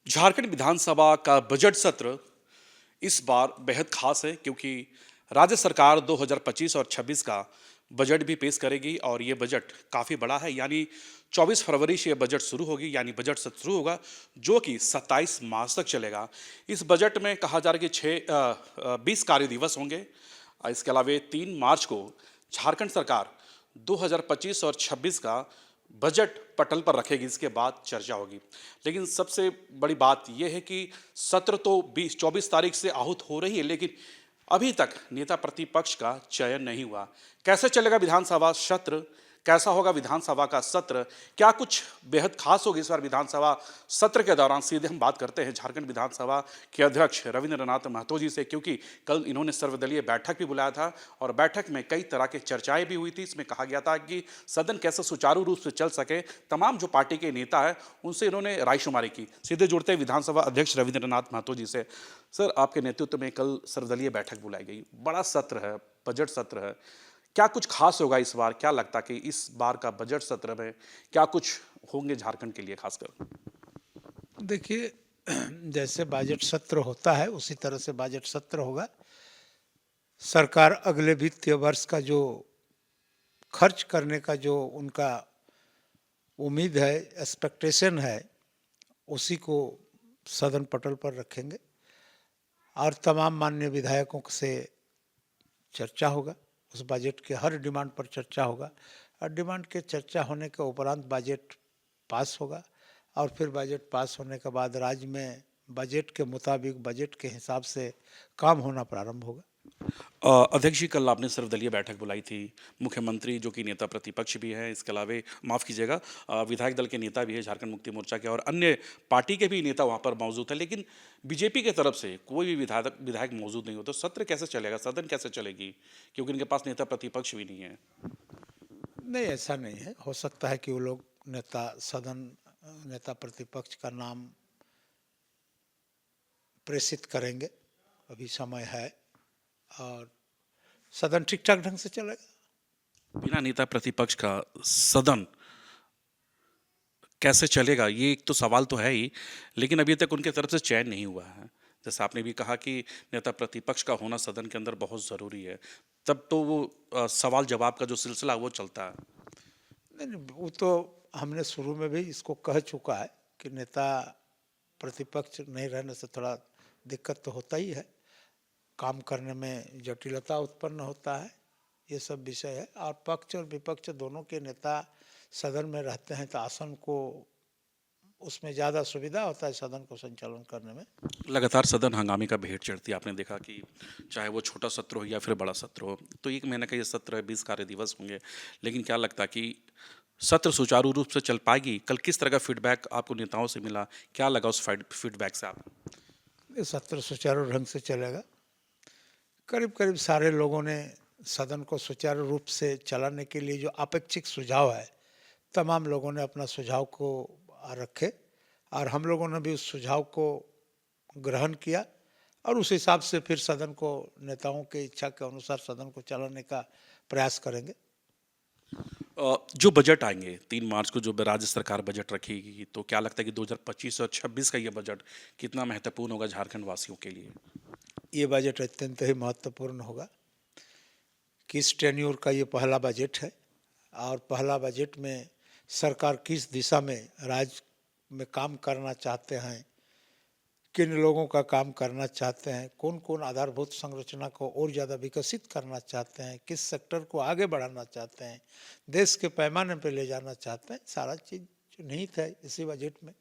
झारखंड विधानसभा का बजट सत्र इस बार बेहद खास है क्योंकि राज्य सरकार 2025 और 26 का बजट भी पेश करेगी और ये बजट काफ़ी बड़ा है। यानी 24 फरवरी से ये बजट शुरू होगी, यानी बजट सत्र शुरू होगा जो कि 27 मार्च तक चलेगा। इस बजट में कहा जा रहा है कि 20 कार्य दिवस होंगे। इसके अलावा 3 मार्च को झारखंड सरकार 2025 और 26 का बजट पटल पर रखेगी, इसके बाद चर्चा होगी। लेकिन सबसे बड़ी बात यह है कि सत्र तो 24 तारीख से आहूत हो रही है, लेकिन अभी तक नेता प्रतिपक्ष का चयन नहीं हुआ। कैसे चलेगा विधानसभा सत्र, कैसा होगा विधानसभा का सत्र, क्या कुछ बेहद खास होगी इस बार विधानसभा सत्र के दौरान, सीधे हम बात करते हैं झारखंड विधानसभा के अध्यक्ष रविंद्रनाथ महतो जी से, क्योंकि कल इन्होंने सर्वदलीय बैठक भी बुलाया था और बैठक में कई तरह की चर्चाएं भी हुई थी। इसमें कहा गया था कि सदन कैसे सुचारू रूप से चल सके, तमाम जो पार्टी के नेता है उनसे इन्होंने रायशुमारी की। सीधे जुड़ते हैं विधानसभा अध्यक्ष रविंद्रनाथ महतो जी से। सर, आपके नेतृत्व में कल सर्वदलीय बैठक बुलाई गई, बड़ा सत्र है, बजट सत्र है, क्या कुछ खास होगा इस बार? क्या लगता है कि इस बार का बजट सत्र में क्या कुछ होंगे झारखंड के लिए खासकर? देखिए, जैसे बजट सत्र होता है उसी तरह से बजट सत्र होगा। सरकार अगले वित्तीय वर्ष का जो खर्च करने का जो उनका उम्मीद है, एक्सपेक्टेशन है, उसी को सदन पटल पर रखेंगे और तमाम माननीय विधायकों से चर्चा होगा। उस बजट के हर डिमांड पर चर्चा होगा और डिमांड के चर्चा होने के उपरांत बजट पास होगा और फिर बजट पास होने के बाद राज्य में बजट के मुताबिक, बजट के हिसाब से काम होना प्रारंभ होगा। अध्यक्ष जी, कल आपने सर्वदलीय बैठक बुलाई थी। मुख्यमंत्री जो कि नेता प्रतिपक्ष भी हैं, इसके अलावा माफ़ कीजिएगा, विधायक दल के नेता भी है झारखंड मुक्ति मोर्चा के, और अन्य पार्टी के भी नेता वहाँ पर मौजूद है, लेकिन बीजेपी की तरफ से कोई भी विधायक विधायक मौजूद नहीं हो, तो सत्र कैसे चलेगा, सदन कैसे चलेगी, क्योंकि इनके पास नेता प्रतिपक्ष भी नहीं है। नहीं, ऐसा नहीं है। हो सकता है कि वो लोग नेता प्रतिपक्ष का नाम प्रेषित करेंगे, अभी समय है और सदन ठीक ठाक ढंग से चलेगा। बिना नेता प्रतिपक्ष का सदन कैसे चलेगा, ये एक तो सवाल तो है ही, लेकिन अभी तक उनके तरफ से चयन नहीं हुआ है। जैसे आपने भी कहा कि नेता प्रतिपक्ष का होना सदन के अंदर बहुत ज़रूरी है, तब तो वो सवाल जवाब का जो सिलसिला वो चलता है। नहीं नहीं, वो तो हमने शुरू में भी इसको कह चुका है कि नेता प्रतिपक्ष नहीं रहने से थोड़ा दिक्कत तो होता ही है, काम करने में जटिलता उत्पन्न होता है, ये सब विषय है। और पक्ष और विपक्ष दोनों के नेता सदन में रहते हैं तो आसन को उसमें ज़्यादा सुविधा होता है सदन को संचालन करने में। लगातार सदन हंगामे का भेंट चढ़ती है, आपने देखा कि चाहे वो छोटा सत्र हो या फिर बड़ा सत्र हो, तो 1 महीने का ये सत्र है, 20 कार्य दिवस होंगे, लेकिन क्या लगता है कि सत्र सुचारू रूप से चल पाएगी? कल किस तरह का फीडबैक आपको नेताओं से मिला, क्या लगा उस फीडबैक से आप? ये सत्र सुचारू ढंग से चलेगा। करीब करीब सारे लोगों ने सदन को सुचारू रूप से चलाने के लिए जो अपेक्षित सुझाव है, तमाम लोगों ने अपना सुझाव को रखे और हम लोगों ने भी उस सुझाव को ग्रहण किया और उस हिसाब से फिर सदन को नेताओं की इच्छा के अनुसार सदन को चलाने का प्रयास करेंगे। जो बजट आएंगे 3 मार्च को, जो राज्य सरकार बजट रखेगी, तो क्या लगता है कि 2025 और 26 का ये बजट कितना महत्वपूर्ण होगा झारखंड वासियों के लिए? ये बजट अत्यंत ही महत्वपूर्ण होगा कि इस टेन्योर का ये पहला बजट है और पहला बजट में सरकार किस दिशा में राज्य में काम करना चाहते हैं, किन लोगों का काम करना चाहते हैं, कौन कौन आधारभूत संरचना को और ज़्यादा विकसित करना चाहते हैं, किस सेक्टर को आगे बढ़ाना चाहते हैं, देश के पैमाने पर ले जाना चाहते हैं, सारा चीज़ निहित है इसी बजट में।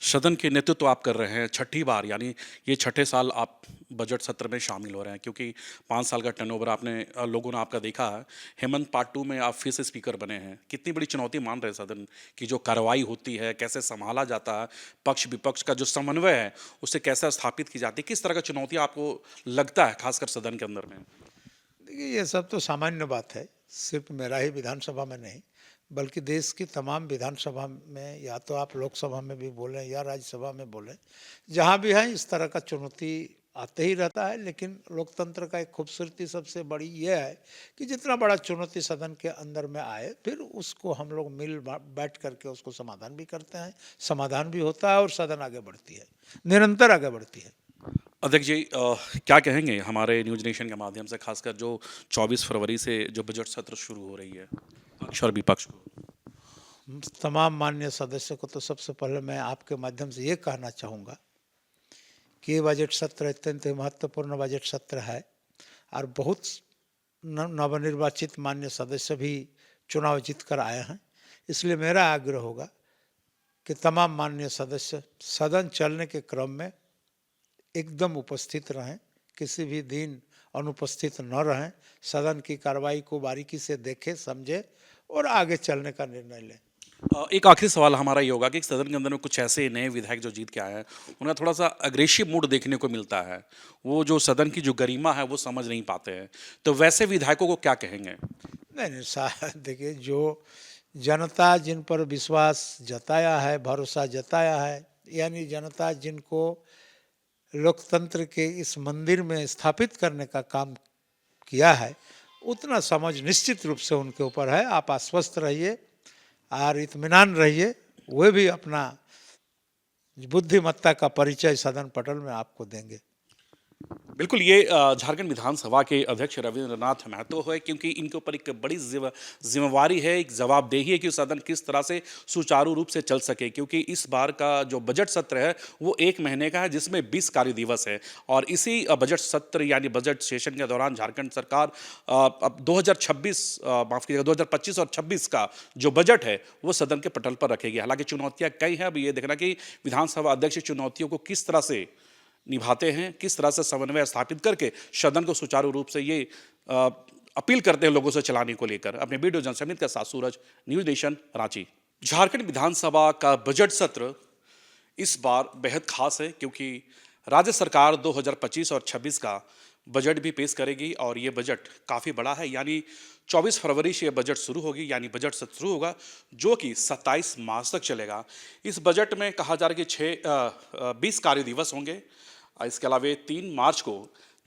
सदन के नेतृत्व आप कर रहे हैं छठी बार, यानी ये छठे साल आप बजट सत्र में शामिल हो रहे हैं, क्योंकि 5 साल का टर्नओवर आपने लोगों ने आपका देखा है। हेमंत पार्ट 2 में आप फिर से स्पीकर बने हैं, कितनी बड़ी चुनौती मान रहे हैं सदन की जो कार्रवाई होती है, कैसे संभाला जाता है, पक्ष विपक्ष का जो समन्वय है उसे कैसे स्थापित की जाती है, किस तरह का चुनौती आपको लगता है खासकर सदन के अंदर में? देखिए, ये सब तो सामान्य बात है, सिर्फ मेरा ही विधानसभा में नहीं बल्कि देश की तमाम विधानसभा में, या तो आप लोकसभा में भी बोलें या राज्यसभा में बोलें, जहाँ भी है इस तरह का चुनौती आते ही रहता है, लेकिन लोकतंत्र का एक खूबसूरती सबसे बड़ी ये है कि जितना बड़ा चुनौती सदन के अंदर में आए, फिर उसको हम लोग बैठ करके उसको समाधान भी करते हैं, समाधान भी होता है और सदन आगे बढ़ती है, निरंतर आगे बढ़ती है। अध्यक्ष जी, क्या कहेंगे हमारे न्यूज नेशन के माध्यम से, खासकर जो 24 फरवरी से जो बजट सत्र शुरू हो रही है, पक्ष और विपक्ष को? तमाम माननीय सदस्य को तो सबसे पहले मैं आपके माध्यम से ये कहना चाहूँगा कि ये बजट सत्र अत्यंत ही महत्वपूर्ण बजट सत्र है और बहुत नवनिर्वाचित माननीय सदस्य भी चुनाव जीत कर आए हैं। इसलिए मेरा आग्रह होगा कि तमाम माननीय सदस्य सदन चलने के क्रम में एकदम उपस्थित रहें, किसी भी दिन अनुपस्थित न रहें, सदन की कार्रवाई को बारीकी से देखें, समझें और आगे चलने का निर्णय लें। एक आखिरी सवाल हमारा ये होगा कि सदन के अंदर में कुछ ऐसे नए विधायक जो जीत के आए हैं, उनका थोड़ा सा अग्रेसिव मूड देखने को मिलता है। वो जो सदन की जो गरिमा है वो समझ नहीं पाते हैं, तो वैसे विधायकों को क्या कहेंगे? नहीं नहीं देखिए, जो जनता जिन पर विश्वास जताया है, भरोसा जताया है, यानी जनता जिनको लोकतंत्र के इस मंदिर में स्थापित करने का काम किया है, उतना समझ निश्चित रूप से उनके ऊपर है। आप आश्वस्त रहिए और इत्मीनान रहिए, वे भी अपना बुद्धिमत्ता का परिचय सदन पटल में आपको देंगे। बिल्कुल, ये झारखंड विधानसभा के अध्यक्ष रविंद्रनाथ महतो है, क्योंकि इनके ऊपर एक बड़ी जिम्मेवारी है, एक जवाबदेही है कि सदन किस तरह से सुचारू रूप से चल सके, क्योंकि इस बार का जो बजट सत्र है वो 1 महीने का है, जिसमें 20 कार्य दिवस है। और इसी बजट सत्र यानी बजट सेशन के दौरान झारखंड सरकार अब 2026 माफ कीजिएगा 2025 और 26 का जो बजट है वो सदन के पटल पर रखेगी। हालांकि चुनौतियां कई हैं, अब ये देखना कि विधानसभा अध्यक्ष चुनौतियों को किस तरह से निभाते हैं, किस तरह से समन्वय स्थापित करके सदन को सुचारू रूप से ये अपील करते हैं लोगों से चलाने को लेकर। अपने वीडियो जर्नलिस्ट समित के साथ सूरज, न्यूज नेशन, रांची। झारखंड विधानसभा का बजट सत्र इस बार बेहद खास है, क्योंकि राज्य सरकार 2025 और 26 का बजट भी पेश करेगी और ये बजट काफ़ी बड़ा है। यानी 24 फरवरी से ये बजट शुरू होगी, यानी बजट सत्र शुरू होगा, जो कि 27 मार्च तक चलेगा। इस बजट में कहा जा रहा है कि 20 कार्य दिवस होंगे। इसके अलावा 3 मार्च को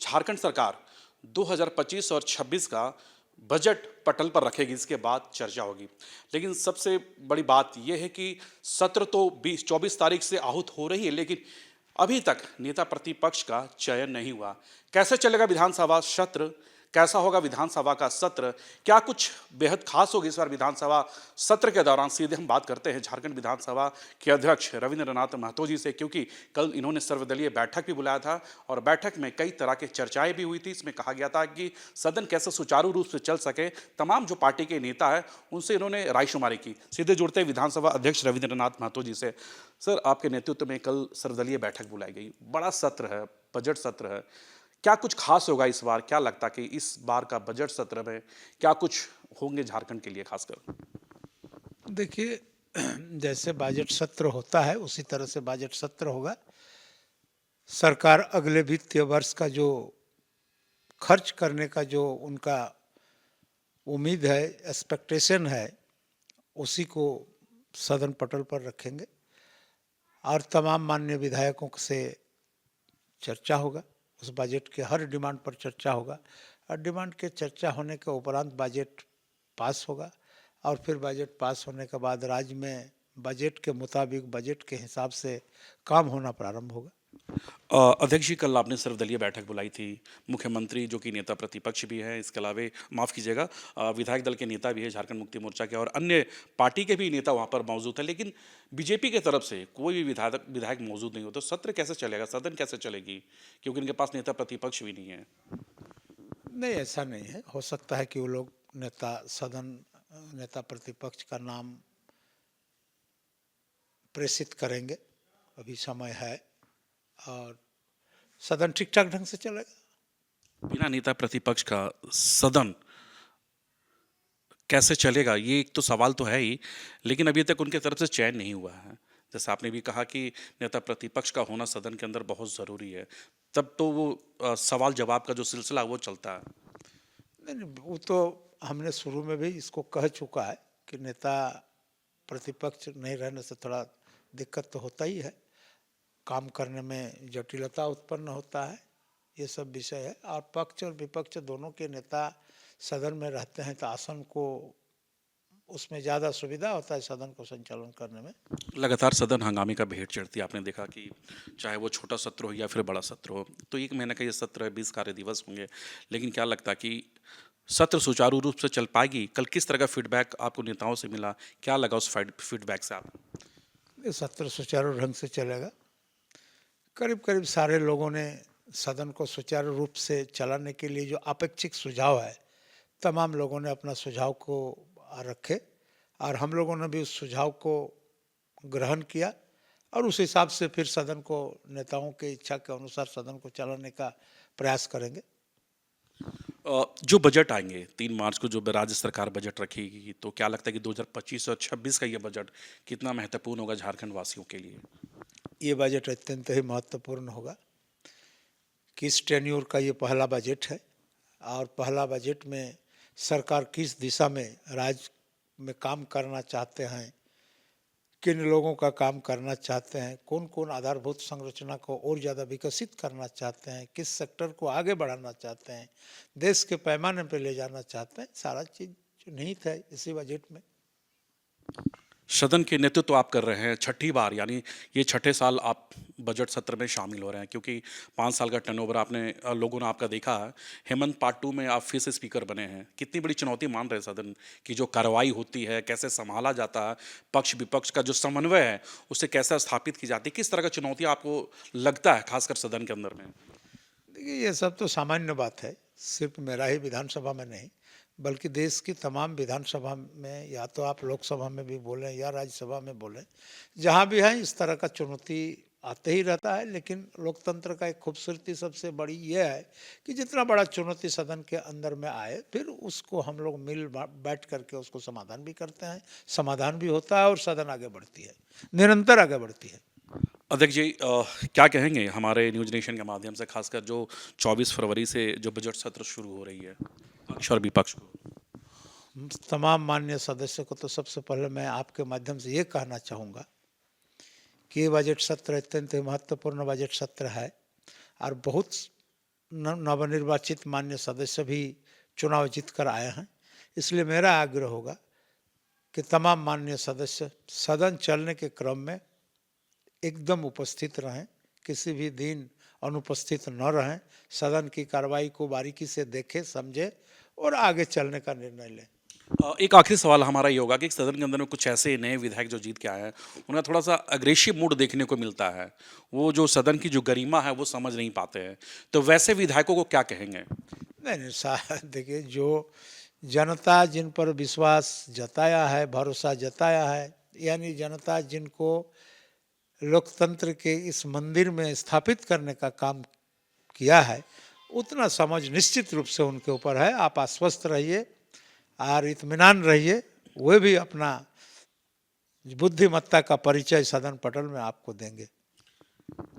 झारखंड सरकार 2025 और 26 का बजट पटल पर रखेगी, इसके बाद चर्चा होगी। लेकिन सबसे बड़ी बात यह है कि सत्र तो 24 तारीख से आहूत हो रही है, लेकिन अभी तक नेता प्रतिपक्ष का चयन नहीं हुआ। कैसे चलेगा विधानसभा सत्र, कैसा होगा विधानसभा का सत्र, क्या कुछ बेहद खास होगी इस बार विधानसभा सत्र के दौरान, सीधे हम बात करते हैं झारखंड विधानसभा के अध्यक्ष रविंद्रनाथ महतो जी से, क्योंकि कल इन्होंने सर्वदलीय बैठक भी बुलाया था और बैठक में कई तरह की चर्चाएं भी हुई थी। इसमें कहा गया था कि सदन कैसे सुचारू रूप से चल सके, तमाम जो पार्टी के नेता है उनसे इन्होंने रायशुमारी की। सीधे जुड़ते विधानसभा अध्यक्ष रविंद्रनाथ महतो जी से। सर, आपके नेतृत्व में कल सर्वदलीय बैठक बुलाई गई, बड़ा सत्र है, बजट सत्र है, क्या कुछ खास होगा इस बार? क्या लगता कि इस बार का बजट सत्र में क्या कुछ होंगे झारखंड के लिए खासकर? देखिए, जैसे बजट सत्र होता है उसी तरह से बजट सत्र होगा। सरकार अगले वित्तीय वर्ष का जो खर्च करने का जो उनका उम्मीद है, एक्सपेक्टेशन है, उसी को सदन पटल पर रखेंगे और तमाम माननीय विधायकों से चर्चा होगा। उस बजट के हर डिमांड पर चर्चा होगा और डिमांड के चर्चा होने के उपरांत बजट पास होगा और फिर बजट पास होने के बाद राज्य में बजट के मुताबिक, बजट के हिसाब से काम होना प्रारंभ होगा। अध्यक्ष जी, कल आपने सर्वदलीय बैठक बुलाई थी, मुख्यमंत्री जो कि नेता प्रतिपक्ष भी हैं, इसके अलावा माफ़ कीजिएगा विधायक दल के नेता भी है, झारखंड मुक्ति मोर्चा के और अन्य पार्टी के भी नेता वहाँ पर मौजूद हैं, लेकिन बीजेपी की तरफ से कोई भी विधायक मौजूद नहीं हो, तो सत्र कैसे चलेगा, सदन कैसे चलेगी, क्योंकि इनके पास नेता प्रतिपक्ष भी नहीं है? नहीं, ऐसा नहीं है। हो सकता है कि वो लोग नेता प्रतिपक्ष का नाम प्रेषित करेंगे, अभी समय है और सदन ठीक ठाक ढंग से चलेगा। बिना नेता प्रतिपक्ष का सदन कैसे चलेगा, ये एक तो सवाल तो है ही, लेकिन अभी तक उनके तरफ से चयन नहीं हुआ है। जैसा आपने भी कहा कि नेता प्रतिपक्ष का होना सदन के अंदर बहुत ज़रूरी है, तब तो वो सवाल जवाब का जो सिलसिला वो चलता है। नहीं, वो तो हमने शुरू में भी इसको कह चुका है कि नेता प्रतिपक्ष नहीं रहने से थोड़ा दिक्कत तो होता ही है, काम करने में जटिलता उत्पन्न होता है ये सब विषय है। और पक्ष और विपक्ष दोनों के नेता सदन में रहते हैं तो आसन को उसमें ज़्यादा सुविधा होता है सदन को संचालन करने में। लगातार सदन हंगामे का भेंट चढ़ती है। आपने देखा कि चाहे वो छोटा सत्र हो या फिर बड़ा सत्र हो, तो 1 महीने का ये सत्र है, 20 कार्य दिवस होंगे, लेकिन क्या लगता है कि सत्र सुचारू रूप से चल पाएगी? कल किस तरह का फीडबैक आपको नेताओं से मिला? क्या लगा उस फीडबैक से आपको? ये सत्र सुचारू ढंग से चलेगा। करीब करीब सारे लोगों ने सदन को सुचारू रूप से चलाने के लिए जो अपेक्षित सुझाव है, तमाम लोगों ने अपना सुझाव को रखे और हम लोगों ने भी उस सुझाव को ग्रहण किया और उस हिसाब से फिर सदन को नेताओं के इच्छा के अनुसार सदन को चलाने का प्रयास करेंगे। जो बजट आएंगे 3 मार्च को, जो राज्य सरकार बजट रखेगी, तो क्या लगता है कि 2025 और 26 का ये बजट कितना महत्वपूर्ण होगा झारखंड वासियों के लिए? ये बजट अत्यंत ही महत्वपूर्ण होगा। किस टेन्योर का ये पहला बजट है और पहला बजट में सरकार किस दिशा में राज्य में काम करना चाहते हैं, किन लोगों का काम करना चाहते हैं, कौन कौन आधारभूत संरचना को और ज़्यादा विकसित करना चाहते हैं, किस सेक्टर को आगे बढ़ाना चाहते हैं, देश के पैमाने पर ले जाना चाहते हैं, सारा चीज़ जो निहित है इसी बजट में। सदन के नेतृत्व आप कर रहे हैं 6ठी बार, यानी ये 6ठे साल आप बजट सत्र में शामिल हो रहे हैं, क्योंकि 5 साल का टर्नओवर आपने लोगों ने आपका देखा है। हेमंत पार्ट 2 में आप फिर से स्पीकर बने हैं। कितनी बड़ी चुनौती मान रहे हैं सदन की जो कार्रवाई होती है, कैसे संभाला जाता है, पक्ष विपक्ष का जो समन्वय है उसे कैसे स्थापित की जाती है, किस तरह का चुनौती आपको लगता है खासकर सदन के अंदर में? देखिए ये सब तो सामान्य बात है, सिर्फ मेरा ही विधानसभा में नहीं बल्कि देश की तमाम विधानसभा में, या तो आप लोकसभा में भी बोलें या राज्यसभा में बोलें, जहाँ भी है इस तरह का चुनौती आते ही रहता है। लेकिन लोकतंत्र का एक खूबसूरती सबसे बड़ी ये है कि जितना बड़ा चुनौती सदन के अंदर में आए फिर उसको हम लोग मिल बैठ करके उसको समाधान भी करते हैं, समाधान भी होता है और सदन आगे बढ़ती है, निरंतर आगे बढ़ती है। अध्यक्ष जी, क्या कहेंगे हमारे न्यूज नेशन के माध्यम से, खासकर जो 24 फरवरी से जो बजट सत्र शुरू हो रही है, पक्ष और विपक्ष को? तमाम माननीय सदस्यों को तो सबसे पहले मैं आपके माध्यम से ये कहना चाहूँगा कि ये बजट सत्र अत्यंत महत्वपूर्ण बजट सत्र है और बहुत नवनिर्वाचित माननीय सदस्य भी चुनाव जीत कर आए हैं। इसलिए मेरा आग्रह होगा कि तमाम माननीय सदस्य सदन चलने के क्रम में एकदम उपस्थित रहें, किसी भी दिन अनुपस्थित न रहें, सदन की कार्रवाई को बारीकी से देखें, समझें और आगे चलने का निर्णय लें। एक आखिरी सवाल हमारा ये होगा कि सदन के अंदर में कुछ ऐसे नए विधायक जो जीत के आए हैं, उनका थोड़ा सा अग्रेसिव मूड देखने को मिलता है, वो जो सदन की जो गरिमा है वो समझ नहीं पाते हैं, तो वैसे विधायकों को क्या कहेंगे? नहीं, देखिए जो जनता जिन पर विश्वास जताया है, भरोसा जताया है, यानी जनता जिनको लोकतंत्र के इस मंदिर में स्थापित करने का काम किया है, उतना समझ निश्चित रूप से उनके ऊपर है। आप आश्वस्त रहिए और इत्मीनान रहिए, वे भी अपना बुद्धिमत्ता का परिचय सदन पटल में आपको देंगे।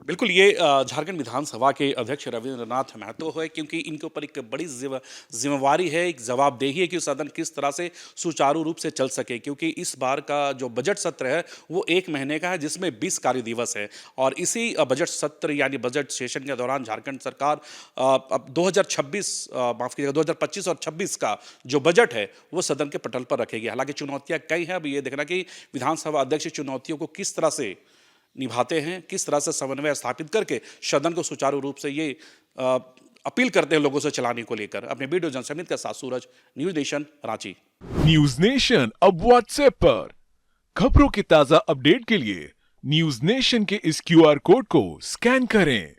बिल्कुल, ये झारखंड विधानसभा के अध्यक्ष रविंद्रनाथ महतो है, क्योंकि इनके ऊपर एक बड़ी जिम्मेवारी है, एक जवाबदेही है कि सदन किस तरह से सुचारू रूप से चल सके, क्योंकि इस बार का जो बजट सत्र है वो 1 महीने का है, जिसमें 20 कार्य दिवस है। और इसी बजट सत्र यानी बजट सेशन के दौरान झारखंड सरकार अब 2025 और 26 का जो बजट है वो सदन के पटल पर रखेगी। हालांकि चुनौतियाँ कई हैं, अब ये देखना कि विधानसभा अध्यक्ष चुनौतियों को किस तरह से निभाते हैं, किस तरह से समन्वय स्थापित करके सदन को सुचारू रूप से ये अपील करते हैं लोगों से चलाने को लेकर। अपने वीडियो जर्नलिस्ट समित के साथ Suraj, news nation, Ranchi. News nation अब व्हाट्सएप पर खबरों की ताजा अपडेट के लिए न्यूज नेशन के इस QR कोड को स्कैन करें।